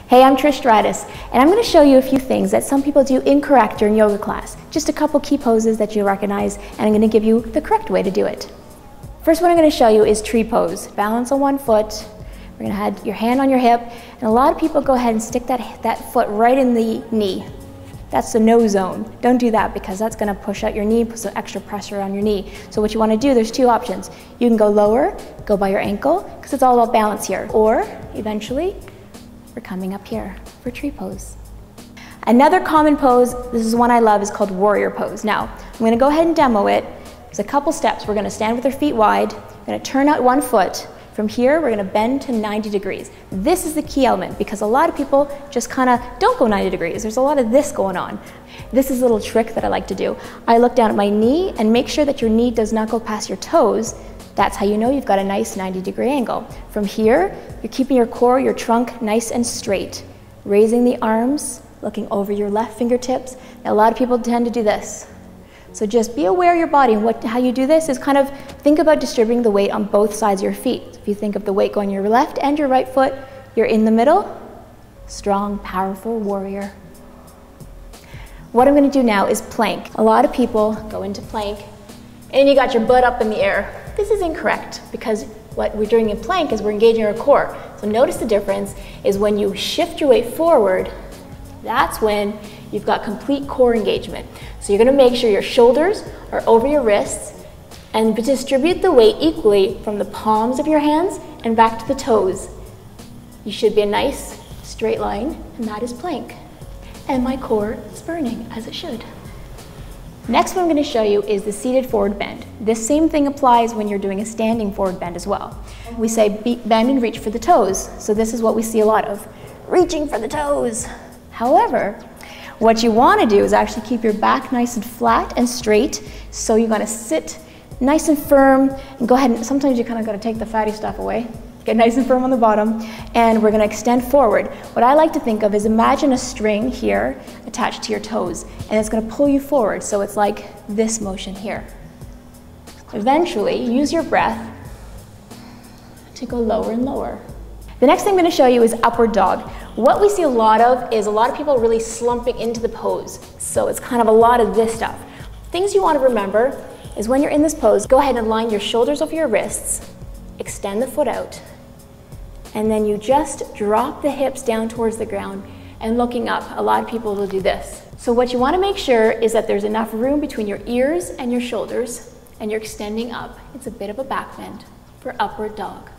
Hey, I'm Trish Stratus, and I'm going to show you a few things that some people do incorrect during yoga class. Just a couple key poses that you recognize, and I'm going to give you the correct way to do it. First one I'm going to show you is tree pose. Balance on one foot. We're going to have your hand on your hip, and a lot of people go ahead and stick that foot right in the knee. That's the no zone. Don't do that because that's going to push out your knee, put some extra pressure on your knee. So what you want to do, there's two options. You can go lower, go by your ankle, because it's all about balance here. Or, eventually, we're coming up here for tree pose. Another common pose, this is one I love, is called warrior pose. Now, I'm going to go ahead and demo it. There's a couple steps. We're going to stand with our feet wide. We're going to turn out one foot. From here, we're going to bend to 90 degrees. This is the key element because a lot of people just kind of don't go 90 degrees. There's a lot of this going on. This is a little trick that I like to do. I look down at my knee and make sure that your knee does not go past your toes. That's how you know you've got a nice 90-degree angle. From here, you're keeping your core, your trunk nice and straight. Raising the arms, looking over your left fingertips. Now, a lot of people tend to do this. So just be aware of your body, and how you do this is kind of think about distributing the weight on both sides of your feet. If you think of the weight going your left and your right foot, you're in the middle. Strong, powerful warrior. What I'm going to do now is plank. A lot of people go into plank and you got your butt up in the air. This is incorrect because what we're doing in plank is we're engaging our core. So notice the difference is when you shift your weight forward, that's when you've got complete core engagement. So you're going to make sure your shoulders are over your wrists and distribute the weight equally from the palms of your hands and back to the toes. You should be a nice straight line, and that is plank. And my core is burning, as it should. Next, what I'm going to show you is the seated forward bend. This same thing applies when you're doing a standing forward bend as well. We say bend and reach for the toes. So this is what we see a lot of, reaching for the toes. However, what you want to do is actually keep your back nice and flat and straight. So you're going to sit nice and firm and go ahead and sometimes you kind of got to take the fatty stuff away. Get nice and firm on the bottom, and we're going to extend forward. What I like to think of is imagine a string here attached to your toes, and it's going to pull you forward. So it's like this motion here. Eventually, use your breath to go lower and lower. The next thing I'm going to show you is upward dog. What we see a lot of is a lot of people really slumping into the pose. So it's kind of a lot of this stuff. Things you want to remember is when you're in this pose, go ahead and line your shoulders over your wrists, extend the foot out, and then you just drop the hips down towards the ground and looking up. A lot of people will do this. So what you want to make sure is that there's enough room between your ears and your shoulders, and you're extending up. It's a bit of a back bend for upward dog.